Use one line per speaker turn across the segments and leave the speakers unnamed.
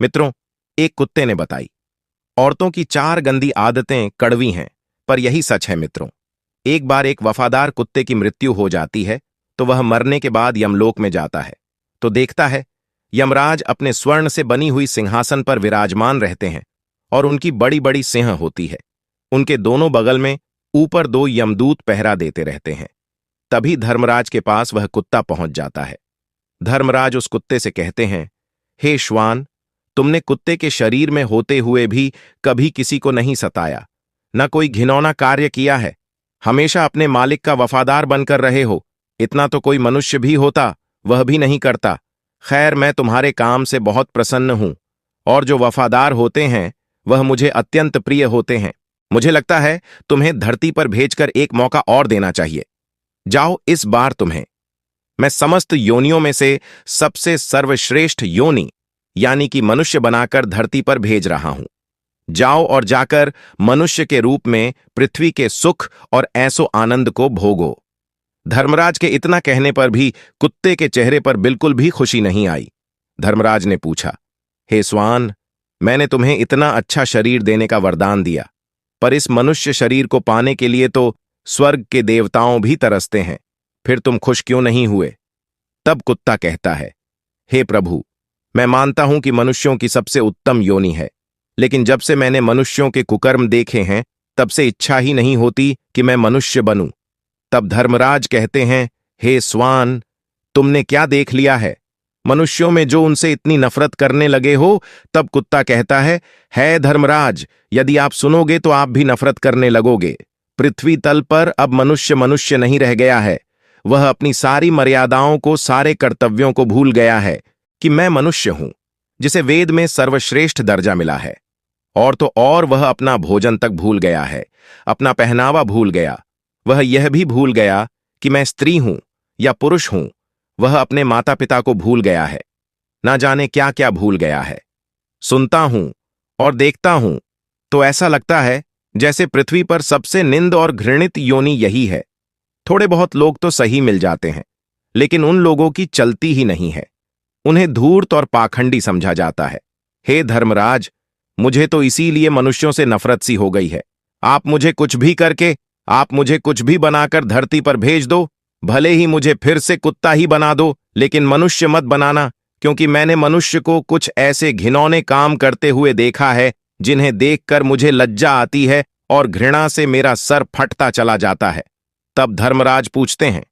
मित्रों, एक कुत्ते ने बताई, औरतों की 4 गंदी आदतें कड़वी हैं, पर यही सच है मित्रों। एक बार एक वफादार कुत्ते की मृत्यु हो जाती है, तो वह मरने के बाद यमलोक में जाता है, तो देखता है यमराज अपने स्वर्ण से बनी हुई सिंहासन पर विराजमान रहते हैं और उनकी बड़ी बड़ी सिंह होती है। उनके दोनों बगल में ऊपर 2 यमदूत पहरा देते रहते हैं। तभी धर्मराज के पास वह कुत्ता पहुंच जाता है। धर्मराज उस कुत्ते से कहते हैं, हे श्वान, तुमने कुत्ते के शरीर में होते हुए भी कभी किसी को नहीं सताया, न कोई घिनौना कार्य किया है, हमेशा अपने मालिक का वफादार बनकर रहे हो। इतना तो कोई मनुष्य भी होता, वह भी नहीं करता। खैर, मैं तुम्हारे काम से बहुत प्रसन्न हूं, और जो वफादार होते हैं वह मुझे अत्यंत प्रिय होते हैं। मुझे लगता है तुम्हें धरती पर भेजकर एक मौका और देना चाहिए। जाओ, इस बार तुम्हें मैं समस्त योनियों में से सबसे सर्वश्रेष्ठ योनि यानी कि मनुष्य बनाकर धरती पर भेज रहा हूं। जाओ और जाकर मनुष्य के रूप में पृथ्वी के सुख और ऐसो आनंद को भोगो। धर्मराज के इतना कहने पर भी कुत्ते के चेहरे पर बिल्कुल भी खुशी नहीं आई। धर्मराज ने पूछा, हे स्वान, मैंने तुम्हें इतना अच्छा शरीर देने का वरदान दिया, पर इस मनुष्य शरीर को पाने के लिए तो स्वर्ग के देवताओं भी तरसते हैं, फिर तुम खुश क्यों नहीं हुए? तब कुत्ता कहता है, हे प्रभु, मैं मानता हूं कि मनुष्यों की सबसे उत्तम योनि है, लेकिन जब से मैंने मनुष्यों के कुकर्म देखे हैं, तब से इच्छा ही नहीं होती कि मैं मनुष्य बनूं। तब धर्मराज कहते हैं, हे स्वान, तुमने क्या देख लिया है? मनुष्यों में जो उनसे इतनी नफरत करने लगे हो। तब कुत्ता कहता है धर्मराज, यदि आप सुनोगे तो आप भी नफरत करने लगोगे। पृथ्वी तल पर अब मनुष्य मनुष्य नहीं रह गया है। वह अपनी सारी मर्यादाओं को, सारे कर्तव्यों को भूल गया है कि मैं मनुष्य हूं, जिसे वेद में सर्वश्रेष्ठ दर्जा मिला है। और तो और वह अपना भोजन तक भूल गया है, अपना पहनावा भूल गया। वह यह भी भूल गया कि मैं स्त्री हूं या पुरुष हूं। वह अपने माता पिता को भूल गया है, ना जाने क्या क्या भूल गया है। सुनता हूं और देखता हूं तो ऐसा लगता है जैसे पृथ्वी पर सबसे निंद और घृणित योनि यही है। थोड़े बहुत लोग तो सही मिल जाते हैं, लेकिन उन लोगों की चलती ही नहीं है। उन्हें धूर्त और पाखंडी समझा जाता है। हे धर्मराज, मुझे तो इसीलिए मनुष्यों से नफरत सी हो गई है। आप मुझे कुछ भी करके, आप मुझे कुछ भी बनाकर धरती पर भेज दो, भले ही मुझे फिर से कुत्ता ही बना दो, लेकिन मनुष्य मत बनाना, क्योंकि मैंने मनुष्य को कुछ ऐसे घिनौने काम करते हुए देखा है जिन्हें देखकर मुझे लज्जा आती है और घृणा से मेरा सर फटता चला जाता है। तब धर्मराज पूछते हैं,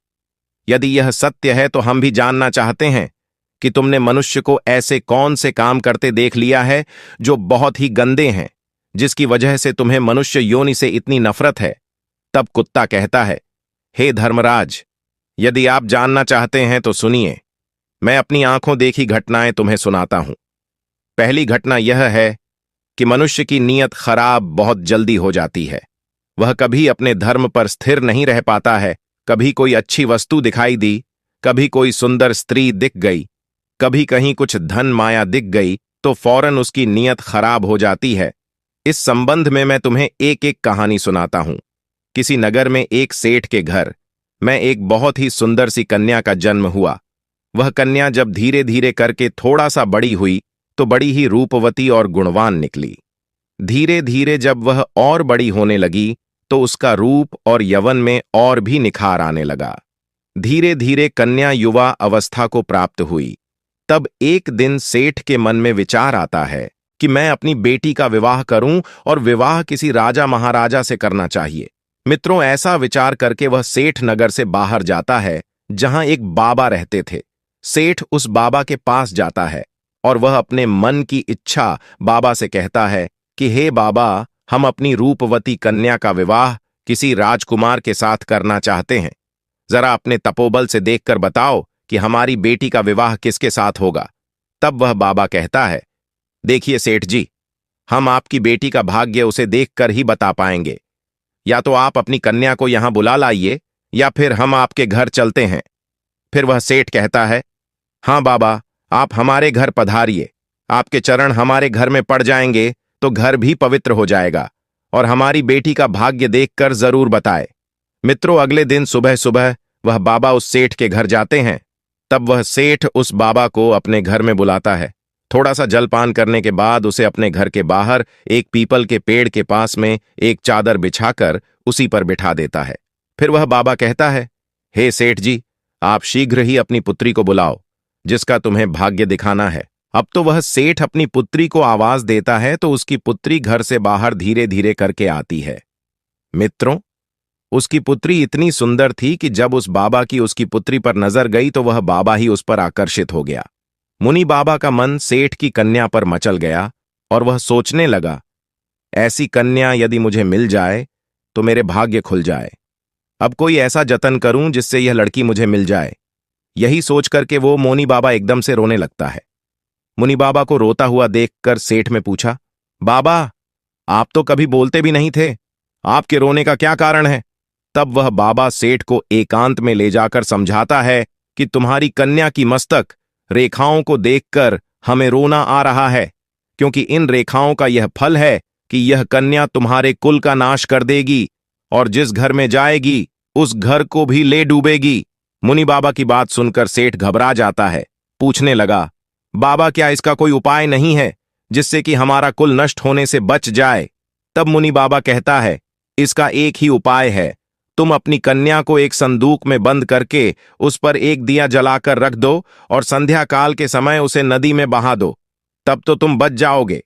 यदि यह सत्य है तो हम भी जानना चाहते हैं कि तुमने मनुष्य को ऐसे कौन से काम करते देख लिया है जो बहुत ही गंदे हैं, जिसकी वजह से तुम्हें मनुष्य योनि से इतनी नफरत है। तब कुत्ता कहता है, हे धर्मराज, यदि आप जानना चाहते हैं तो सुनिए। मैं अपनी आंखों देखी घटनाएं तुम्हें सुनाता हूं। पहली घटना यह है कि मनुष्य की नीयत खराब बहुत जल्दी हो जाती है। वह कभी अपने धर्म पर स्थिर नहीं रह पाता है। कभी कोई अच्छी वस्तु दिखाई दी, कभी कोई सुंदर स्त्री दिख गई, कभी कहीं कुछ धन माया दिख गई, तो फौरन उसकी नीयत खराब हो जाती है। इस संबंध में मैं तुम्हें एक एक कहानी सुनाता हूं। किसी नगर में एक सेठ के घर में एक बहुत ही सुंदर सी कन्या का जन्म हुआ। वह कन्या जब धीरे धीरे करके थोड़ा सा बड़ी हुई तो बड़ी ही रूपवती और गुणवान निकली। धीरे धीरे जब वह और बड़ी होने लगी तो उसका रूप और यौवन में और भी निखार आने लगा। धीरे धीरे कन्या युवा अवस्था को प्राप्त हुई। तब एक दिन सेठ के मन में विचार आता है कि मैं अपनी बेटी का विवाह करूं और विवाह किसी राजा महाराजा से करना चाहिए। मित्रों, ऐसा विचार करके वह सेठ नगर से बाहर जाता है जहां एक बाबा रहते थे। सेठ उस बाबा के पास जाता है और वह अपने मन की इच्छा बाबा से कहता है कि हे बाबा, हम अपनी रूपवती कन्या का विवाह किसी राजकुमार के साथ करना चाहते हैं। जरा अपने तपोबल से देखकर बताओ कि हमारी बेटी का विवाह किसके साथ होगा। तब वह बाबा कहता है, देखिए सेठ जी, हम आपकी बेटी का भाग्य उसे देखकर ही बता पाएंगे। या तो आप अपनी कन्या को यहां बुला लाइए या फिर हम आपके घर चलते हैं। फिर वह सेठ कहता है, हां बाबा, आप हमारे घर पधारिए। आपके चरण हमारे घर में पड़ जाएंगे तो घर भी पवित्र हो जाएगा और हमारी बेटी का भाग्य देखकर जरूर बताए। मित्रों, अगले दिन सुबह सुबह वह बाबा उस सेठ के घर जाते हैं। तब वह सेठ उस बाबा को अपने घर में बुलाता है। थोड़ा सा जलपान करने के बाद उसे अपने घर के बाहर एक पीपल के पेड़ के पास में एक चादर बिछाकर उसी पर बिठा देता है। फिर वह बाबा कहता है, हे सेठ जी, आप शीघ्र ही अपनी पुत्री को बुलाओ, जिसका तुम्हें भाग्य दिखाना है। अब तो वह सेठ अपनी पुत्री को आवाज देता है तो उसकी पुत्री घर से बाहर धीरे धीरे करके आती है। मित्रों, उसकी पुत्री इतनी सुंदर थी कि जब उस बाबा की उसकी पुत्री पर नजर गई तो वह बाबा ही उस पर आकर्षित हो गया। मुनि बाबा का मन सेठ की कन्या पर मचल गया और वह सोचने लगा, ऐसी कन्या यदि मुझे मिल जाए तो मेरे भाग्य खुल जाए। अब कोई ऐसा जतन करूं जिससे यह लड़की मुझे मिल जाए। यही सोच करके वो मुनि बाबा एकदम से रोने लगता है। मुनि बाबा को रोता हुआ देखकर सेठ में पूछा, बाबा, आप तो कभी बोलते भी नहीं थे, आपके रोने का क्या कारण है? तब वह बाबा सेठ को एकांत में ले जाकर समझाता है कि तुम्हारी कन्या की मस्तक रेखाओं को देखकर हमें रोना आ रहा है, क्योंकि इन रेखाओं का यह फल है कि यह कन्या तुम्हारे कुल का नाश कर देगी और जिस घर में जाएगी उस घर को भी ले डूबेगी। मुनि बाबा की बात सुनकर सेठ घबरा जाता है, पूछने लगा, बाबा, क्या इसका कोई उपाय नहीं है जिससे कि हमारा कुल नष्ट होने से बच जाए? तब मुनि बाबा कहता है, इसका एक ही उपाय है, तुम अपनी कन्या को एक संदूक में बंद करके उस पर एक दिया जलाकर रख दो और संध्या काल के समय उसे नदी में बहा दो, तब तो तुम बच जाओगे,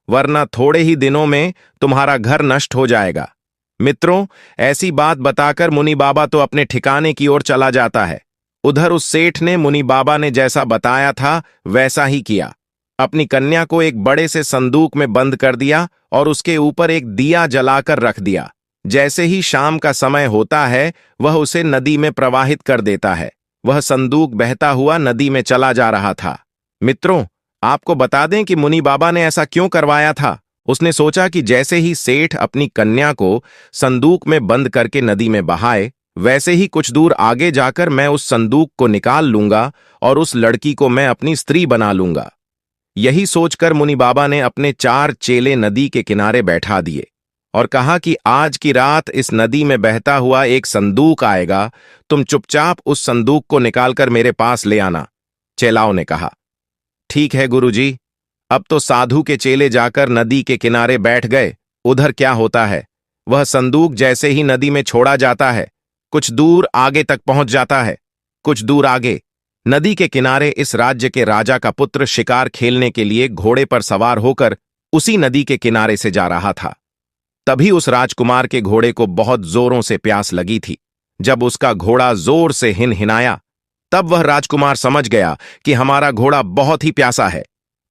वरना थोड़े ही दिनों में तुम्हारा घर नष्ट हो जाएगा। मित्रों, ऐसी बात बताकर मुनि बाबा तो अपने ठिकाने की ओर चला जाता है। उधर उस सेठ ने मुनि बाबा ने जैसा बताया था वैसा ही किया। अपनी कन्या को एक बड़े से संदूक में बंद कर दिया और उसके ऊपर एक दिया जलाकर रख दिया। जैसे ही शाम का समय होता है वह उसे नदी में प्रवाहित कर देता है। वह संदूक बहता हुआ नदी में चला जा रहा था। मित्रों, आपको बता दें कि मुनि बाबा ने ऐसा क्यों करवाया था। उसने सोचा कि जैसे ही सेठ अपनी कन्या को संदूक में बंद करके नदी में बहाए, वैसे ही कुछ दूर आगे जाकर मैं उस संदूक को निकाल लूंगा और उस लड़की को मैं अपनी स्त्री बना लूंगा। यही सोचकर मुनि बाबा ने अपने 4 चेले नदी के किनारे बैठा दिए और कहा कि आज की रात इस नदी में बहता हुआ एक संदूक आएगा, तुम चुपचाप उस संदूक को निकालकर मेरे पास ले आना। चेलाओं ने कहा, ठीक है गुरुजी। अब तो साधु के चेले जाकर नदी के किनारे बैठ गए। उधर क्या होता है, वह संदूक जैसे ही नदी में छोड़ा जाता है, कुछ दूर आगे तक पहुंच जाता है। कुछ दूर आगे नदी के किनारे इस राज्य के राजा का पुत्र शिकार खेलने के लिए घोड़े पर सवार होकर उसी नदी के किनारे से जा रहा था। तभी उस राजकुमार के घोड़े को बहुत जोरों से प्यास लगी थी। जब उसका घोड़ा जोर से हिनहिनाया, तब वह राजकुमार समझ गया कि हमारा घोड़ा बहुत ही प्यासा है।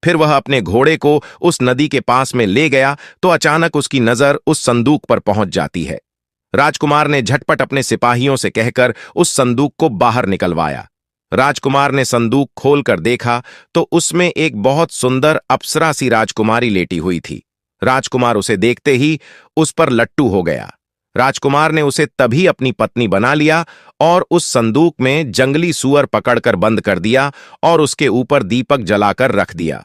फिर वह अपने घोड़े को उस नदी के पास में ले गया तो अचानक उसकी नजर उस संदूक पर पहुंच जाती है। राजकुमार ने झटपट अपने सिपाहियों से कहकर उस संदूक को बाहर निकलवाया। राजकुमार ने संदूक खोलकर देखा तो उसमें एक बहुत सुंदर अप्सरा सी राजकुमारी लेटी हुई थी। राजकुमार उसे देखते ही उस पर लट्टू हो गया। राजकुमार ने उसे तभी अपनी पत्नी बना लिया और उस संदूक में जंगली सूअर पकड़कर बंद कर दिया और उसके ऊपर दीपक जलाकर रख दिया।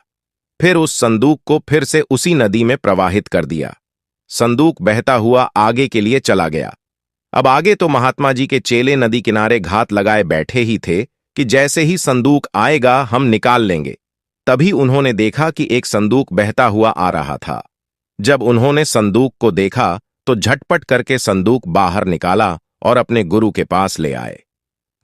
फिर उस संदूक को फिर से उसी नदी में प्रवाहित कर दिया। संदूक बहता हुआ आगे के लिए चला गया। अब आगे तो महात्मा जी के चेले नदी किनारे घात लगाए बैठे ही थे कि जैसे ही संदूक आएगा हम निकाल लेंगे। तभी उन्होंने देखा कि एक संदूक बहता हुआ आ रहा था। जब उन्होंने संदूक को देखा तो झटपट करके संदूक बाहर निकाला और अपने गुरु के पास ले आए।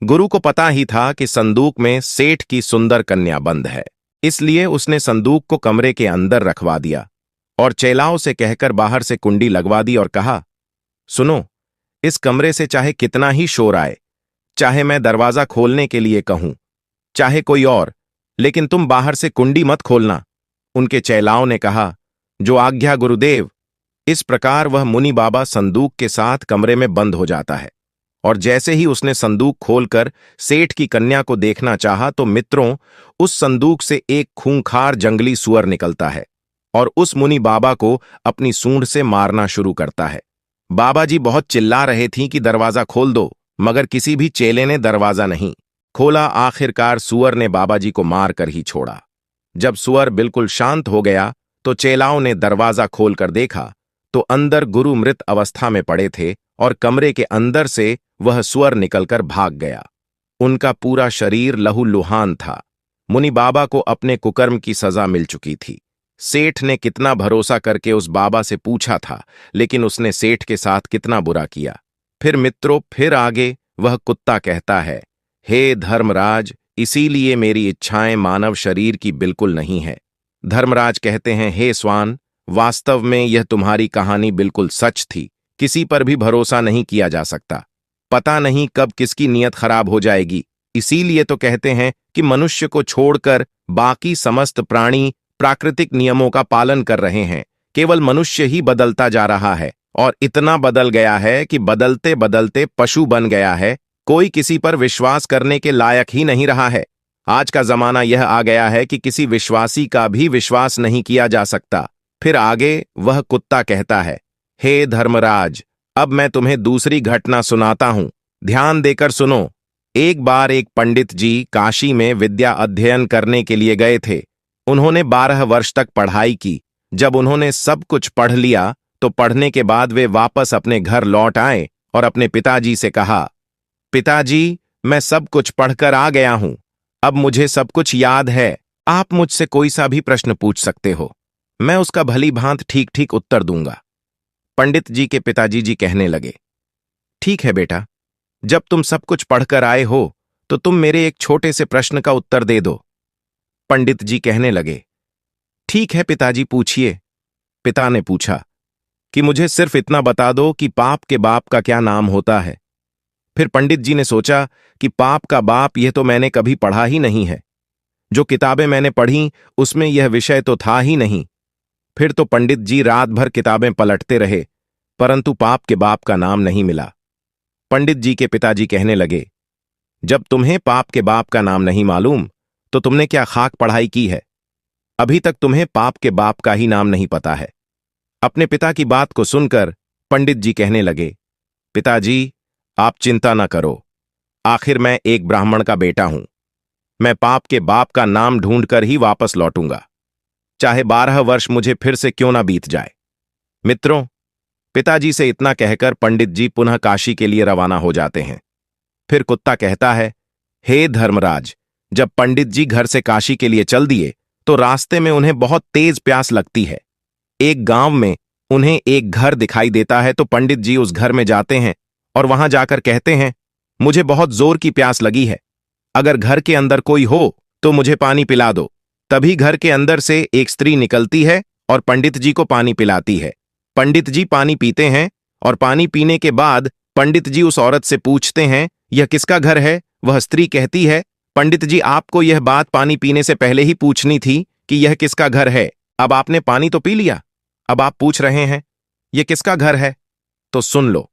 गुरु को पता ही था कि संदूक में सेठ की सुंदर कन्या बंद है, इसलिए उसने संदूक को कमरे के अंदर रखवा दिया और चेलाओं से कहकर बाहर से कुंडी लगवा दी और कहा, सुनो, इस कमरे से चाहे कितना ही शोर आए, चाहे मैं दरवाजा खोलने के लिए कहूं, चाहे कोई और, लेकिन तुम बाहर से कुंडी मत खोलना। उनके चेलाओं ने कहा, जो आज्ञा गुरुदेव। इस प्रकार वह मुनि बाबा संदूक के साथ कमरे में बंद हो जाता है और जैसे ही उसने संदूक खोलकर सेठ की कन्या को देखना चाहा तो मित्रों, उस संदूक से एक खूंखार जंगली सुअर निकलता है और उस मुनि बाबा को अपनी सूंड से मारना शुरू करता है। बाबा जी बहुत चिल्ला रहे थीं कि दरवाजा खोल दो, मगर किसी भी चेले ने दरवाजा नहीं खोला। आखिरकार सुअर ने बाबा जी को मारकर ही छोड़ा। जब सुअर बिल्कुल शांत हो गया तो चेलाओं ने दरवाजा खोलकर देखा तो अंदर गुरु मृत अवस्था में पड़े थे और कमरे के अंदर से वह सुअर निकलकर भाग गया। उनका पूरा शरीर लहूलुहान था। मुनि बाबा को अपने कुकर्म की सजा मिल चुकी थी। सेठ ने कितना भरोसा करके उस बाबा से पूछा था, लेकिन उसने सेठ के साथ कितना बुरा किया। फिर मित्रों, फिर आगे वह कुत्ता कहता है, हे धर्मराज, इसीलिए मेरी इच्छाएं मानव शरीर की बिल्कुल नहीं है। धर्मराज कहते हैं, हे स्वान, वास्तव में यह तुम्हारी कहानी बिल्कुल सच थी। किसी पर भी भरोसा नहीं किया जा सकता। पता नहीं कब किसकी नीयत खराब हो जाएगी। इसीलिए तो कहते हैं कि मनुष्य को छोड़कर बाकी समस्त प्राणी प्राकृतिक नियमों का पालन कर रहे हैं। केवल मनुष्य ही बदलता जा रहा है, और इतना बदल गया है कि बदलते बदलते पशु बन गया है। कोई किसी पर विश्वास करने के लायक ही नहीं रहा है। आज का जमाना यह आ गया है कि किसी विश्वासी का भी विश्वास नहीं किया जा सकता। फिर आगे वह कुत्ता कहता है, हे धर्मराज, अब मैं तुम्हें दूसरी घटना सुनाता हूं। ध्यान देकर सुनो। एक बार एक पंडित जी काशी में विद्या अध्ययन करने के लिए गए थे। उन्होंने 12 वर्ष तक पढ़ाई की। जब उन्होंने सब कुछ पढ़ लिया तो पढ़ने के बाद वे वापस अपने घर लौट आए और अपने पिताजी से कहा, पिताजी, मैं सब कुछ पढ़कर आ गया हूं। अब मुझे सब कुछ याद है। आप मुझसे कोई सा भी प्रश्न पूछ सकते हो, मैं उसका भली भांत ठीक ठीक उत्तर दूंगा। पंडित जी के पिताजी जी कहने लगे, ठीक है बेटा, जब तुम सब कुछ पढ़कर आए हो तो तुम मेरे एक छोटे से प्रश्न का उत्तर दे दो। पंडित जी कहने लगे, ठीक है पिताजी, पूछिए। पिता ने पूछा कि मुझे सिर्फ इतना बता दो कि पाप के बाप का क्या नाम होता है। फिर पंडित जी ने सोचा कि पाप का बाप यह तो मैंने कभी पढ़ा ही नहीं है। जो किताबें मैंने पढ़ी उसमें यह विषय तो था ही नहीं। फिर तो पंडित जी रात भर किताबें पलटते रहे, परंतु पाप के बाप का नाम नहीं मिला। पंडित जी के पिताजी कहने लगे, जब तुम्हें पाप के बाप का नाम नहीं मालूम तो तुमने क्या खाक पढ़ाई की है? अभी तक तुम्हें पाप के बाप का ही नाम नहीं पता है। अपने पिता की बात को सुनकर पंडित जी कहने लगे, पिताजी, आप चिंता न करो। आखिर मैं एक ब्राह्मण का बेटा हूं। मैं पाप के बाप का नाम ढूंढकर ही वापस लौटूंगा, चाहे 12 वर्ष मुझे फिर से क्यों ना बीत जाए। मित्रों, पिताजी से इतना कहकर पंडित जी पुनः काशी के लिए रवाना हो जाते हैं। फिर कुत्ता कहता है, हे धर्मराज, जब पंडित जी घर से काशी के लिए चल दिए तो रास्ते में उन्हें बहुत तेज प्यास लगती है। एक गांव में उन्हें एक घर दिखाई देता है, तो पंडित जी उस घर में जाते हैं और वहां जाकर कहते हैं, मुझे बहुत जोर की प्यास लगी है। अगर घर के अंदर कोई हो तो मुझे पानी पिला दो। तभी घर के अंदर से एक स्त्री निकलती है और पंडित जी को पानी पिलाती है। पंडित जी पानी पीते हैं और पानी पीने के बाद पंडित जी उस औरत से पूछते हैं, यह किसका घर है? वह स्त्री कहती है, पंडित जी, आपको यह बात पानी पीने से पहले ही पूछनी थी कि यह किसका घर है। अब आपने पानी तो पी लिया, अब आप पूछ रहे हैं यह किसका घर है? तो सुन लो,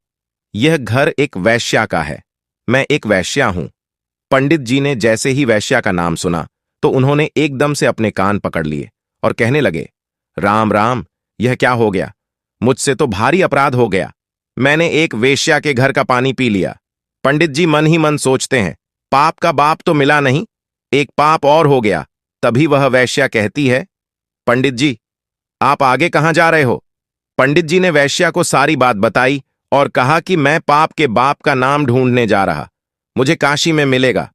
यह घर एक वैश्या का है। मैं एक वैश्या हूं। पंडित जी ने जैसे ही वैश्या का नाम सुना तो उन्होंने एकदम से अपने कान पकड़ लिए और कहने लगे, राम राम, यह क्या हो गया? मुझसे तो भारी अपराध हो गया। मैंने एक वेश्या के घर का पानी पी लिया। पंडित जी मन ही मन सोचते हैं, पाप का बाप तो मिला नहीं, एक पाप और हो गया। तभी वह वैश्या कहती है, पंडित जी, आप आगे कहां जा रहे हो? पंडित जी ने वैश्या को सारी बात बताई और कहा कि मैं पाप के बाप का नाम ढूंढने जा रहा, मुझे काशी में मिलेगा,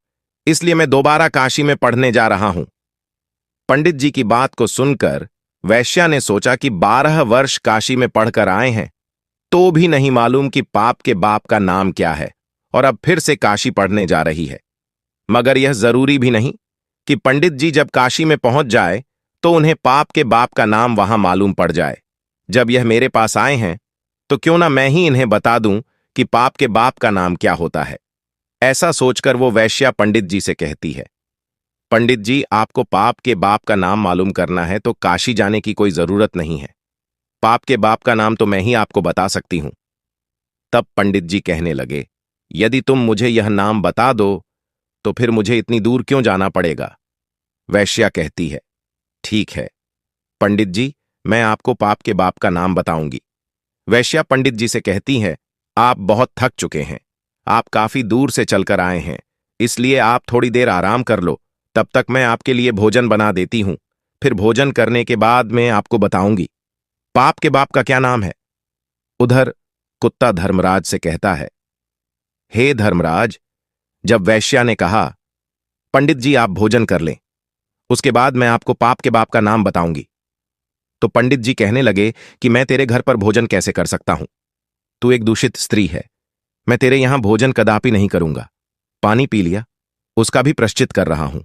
इसलिए मैं दोबारा काशी में पढ़ने जा रहा हूं। पंडित जी की बात को सुनकर वैश्या ने सोचा कि 12 वर्ष काशी में पढ़कर आए हैं तो भी नहीं मालूम कि पाप के बाप का नाम क्या है, और अब फिर से काशी पढ़ने जा रही है। मगर यह जरूरी भी नहीं कि पंडित जी जब काशी में पहुंच जाए तो उन्हें पाप के बाप का नाम वहां मालूम पड़ जाए। जब यह मेरे पास आए हैं तो क्यों ना मैं ही इन्हें बता दूं कि पाप के बाप का नाम क्या होता है। ऐसा सोचकर वो वैश्या पंडित जी से कहती है, पंडित जी, आपको पाप के बाप का नाम मालूम करना है तो काशी जाने की कोई जरूरत नहीं है। पाप के बाप का नाम तो मैं ही आपको बता सकती हूं। तब पंडित जी कहने लगे, यदि तुम मुझे यह नाम बता दो तो फिर मुझे इतनी दूर क्यों जाना पड़ेगा? वैश्या कहती है, ठीक है पंडित जी, मैं आपको पाप के बाप का नाम बताऊंगी। वैश्या पंडित जी से कहती है, आप बहुत थक चुके हैं, आप काफी दूर से चलकर आए हैं, इसलिए आप थोड़ी देर आराम कर लो, तब तक मैं आपके लिए भोजन बना देती हूं। फिर भोजन करने के बाद मैं आपको बताऊंगी पाप के बाप का क्या नाम है। उधर कुत्ता धर्मराज से कहता है, हे धर्मराज, जब वैश्या ने कहा, पंडित जी आप भोजन कर लें, उसके बाद मैं आपको पाप के बाप का नाम बताऊंगी। तो पंडित जी कहने लगे कि मैं तेरे घर पर भोजन कैसे कर सकता हूं? तू एक दूषित स्त्री है। मैं तेरे यहां भोजन कदापि नहीं करूंगा। पानी पी लिया, उसका भी प्रायश्चित कर रहा हूं।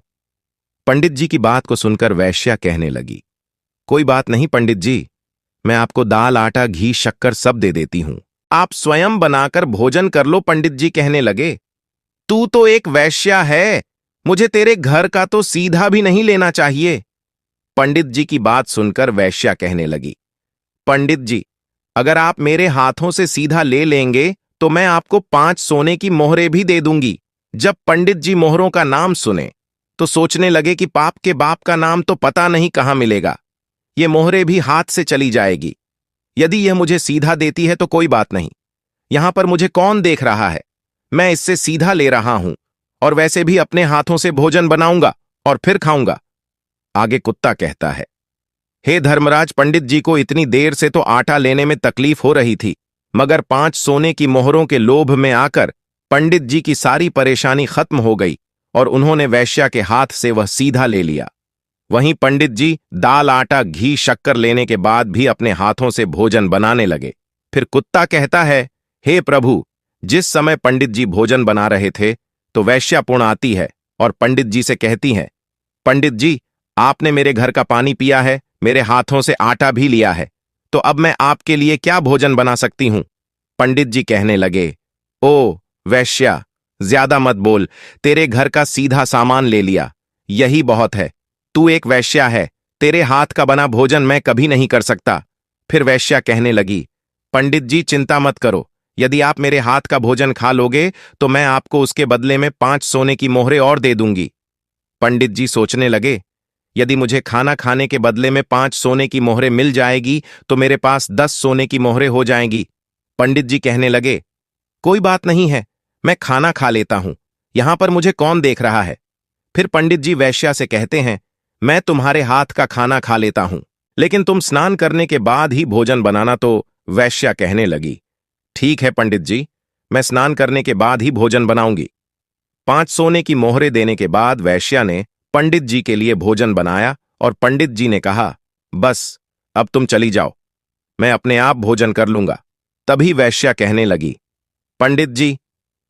पंडित जी की बात को सुनकर वैश्या कहने लगी, कोई बात नहीं पंडित जी, मैं आपको दाल, आटा, घी, शक्कर सब दे देती हूं। आप स्वयं बनाकर भोजन कर लो। पंडित जी कहने लगे, तू तो एक वैश्या है, मुझे तेरे घर का तो सीधा भी नहीं लेना चाहिए। पंडित जी की बात सुनकर वैश्या कहने लगी, पंडित जी, अगर आप मेरे हाथों से सीधा ले लेंगे तो मैं आपको 5 सोने की मोहरें भी दे दूंगी। जब पंडित जी मोहरों का नाम सुने तो सोचने लगे कि पाप के बाप का नाम तो पता नहीं कहां मिलेगा, ये मोहरें भी हाथ से चली जाएगी। यदि यह मुझे सीधा देती है तो कोई बात नहीं, यहां पर मुझे कौन देख रहा है, मैं इससे सीधा ले रहा हूं और वैसे भी अपने हाथों से भोजन बनाऊंगा और फिर खाऊंगा। आगे कुत्ता कहता है, हे धर्मराज, पंडित जी को इतनी देर से तो आटा लेने में तकलीफ हो रही थी, मगर 5 सोने की मोहरों के लोभ में आकर पंडित जी की सारी परेशानी खत्म हो गई और उन्होंने वैश्या के हाथ से वह सीधा ले लिया। वहीं पंडित जी दाल, आटा, घी, शक्कर लेने के बाद भी अपने हाथों से भोजन बनाने लगे। फिर कुत्ता कहता है, हे प्रभु, जिस समय पंडित जी भोजन बना रहे थे तो वैश्या पुण्य आती है और पंडित जी से कहती है, पंडित जी, आपने मेरे घर का पानी पिया है, मेरे हाथों से आटा भी लिया है, तो अब मैं आपके लिए क्या भोजन बना सकती हूं? पंडित जी कहने लगे, ओ वैश्या, ज्यादा मत बोल, तेरे घर का सीधा सामान ले लिया, यही बहुत है। तू एक वैश्या है, तेरे हाथ का बना भोजन मैं कभी नहीं कर सकता। फिर वैश्या कहने लगी, पंडित जी चिंता मत करो, यदि आप मेरे हाथ का भोजन खा लोगे तो मैं आपको उसके बदले में 5 सोने की मोहरें और दे दूंगी। पंडित जी सोचने लगे, यदि मुझे खाना खाने के बदले में 5 सोने की मोहरें मिल जाएगी तो मेरे पास 10 सोने की मोहरें हो जाएंगी। पंडित जी कहने लगे, कोई बात नहीं है, मैं खाना खा लेता हूं, यहां पर मुझे कौन देख रहा है। फिर पंडित जी वैश्या से कहते हैं, मैं तुम्हारे हाथ का खाना खा लेता हूं, लेकिन तुम स्नान करने के बाद ही भोजन बनाना। तो वैश्या कहने लगी, ठीक है पंडित जी, मैं स्नान करने के बाद ही भोजन बनाऊंगी। 5 सोने की मोहरें देने के बाद वैश्या ने पंडित जी के लिए भोजन बनाया और पंडित जी ने कहा, बस अब तुम चली जाओ, मैं अपने आप भोजन कर लूंगा। तभी वैश्या कहने लगी, पंडित जी,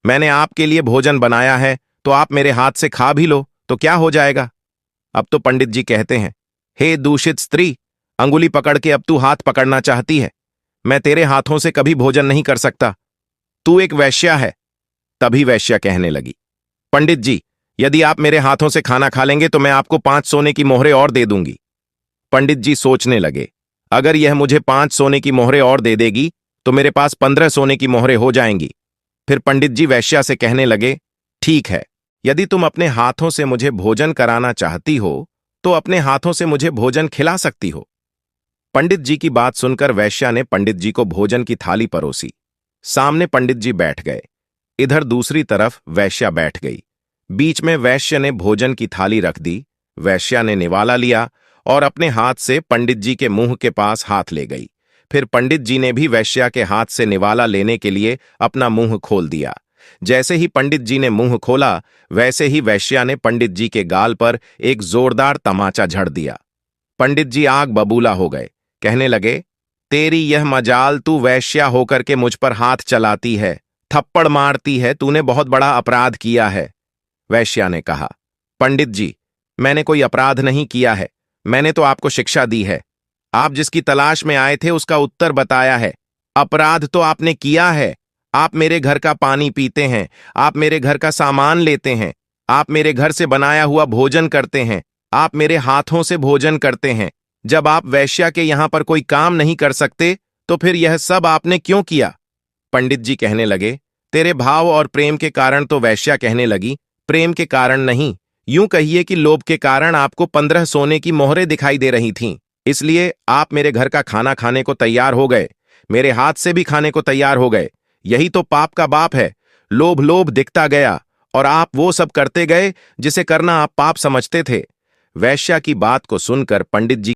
मैंने आपके लिए भोजन बनाया है तो आप मेरे हाथ से खा भी लो तो क्या हो जाएगा। अब तो पंडित जी कहते हैं, हे दूषित स्त्री, अंगुली पकड़ के अब तू हाथ पकड़ना चाहती है, मैं तेरे हाथों से कभी भोजन नहीं कर सकता, तू एक वैश्या है। तभी वैश्या कहने लगी, पंडित जी, यदि आप मेरे हाथों से खाना खा लेंगे तो मैं आपको 5 सोने की मोहरें और दे दूंगी। पंडित जी सोचने लगे, अगर यह मुझे 5 सोने की मोहरें और दे देगी तो मेरे पास 15 सोने की मोहरें हो जाएंगी। फिर पंडित जी वैश्या से कहने लगे, ठीक है, यदि तुम अपने हाथों से मुझे भोजन कराना चाहती हो तो अपने हाथों से मुझे भोजन खिला सकती हो। पंडित जी की बात सुनकर वैश्या ने पंडित जी को भोजन की थाली परोसी। सामने पंडित जी बैठ गए, इधर दूसरी तरफ वैश्या बैठ गई। बीच में वैश्य ने भोजन की थाली रख दी। वैश्या ने निवाला लिया और अपने हाथ से पंडित जी के मुंह के पास हाथ ले गई। फिर पंडित जी ने भी वैश्या के हाथ से निवाला लेने के लिए अपना मुंह खोल दिया। जैसे ही पंडित जी ने मुंह खोला, वैसे ही वैश्या ने पंडित जी के गाल पर एक जोरदार तमाचा झड़ दिया। पंडित जी आग बबूला हो गए, कहने लगे, तेरी यह मजाल, तू वैश्या होकर के मुझ पर हाथ चलाती है, थप्पड़ मारती है, तूने बहुत बड़ा अपराध किया है। वैश्या ने कहा, पंडित जी, मैंने कोई अपराध नहीं किया है, मैंने तो आपको शिक्षा दी है। आप जिसकी तलाश में आए थे उसका उत्तर बताया है। अपराध तो आपने किया है, आप मेरे घर का पानी पीते हैं, आप मेरे घर का सामान लेते हैं, आप मेरे घर से बनाया हुआ भोजन करते हैं, आप मेरे हाथों से भोजन करते हैं। जब आप वैश्या के यहां पर कोई काम नहीं कर सकते तो फिर यह सब आपने क्यों किया। पंडित जी कहने लगे, तेरे भाव और प्रेम के कारण। तो वैश्या कहने लगी, प्रेम के कारण नहीं, यूं कहिए कि लोभ के कारण आपको 15 सोने की मोहरें दिखाई दे रही थीं, इसलिए आप मेरे घर का खाना खाने को तैयार हो गए, मेरे हाथ से भी खाने को तैयार हो गए। यही तो पाप का बाप है। लोभ लोभ दिखता गया और आप वो सब करते गए जिसे करना आप पाप समझते थे। वैश्या की बात को सुनकर पंडित जी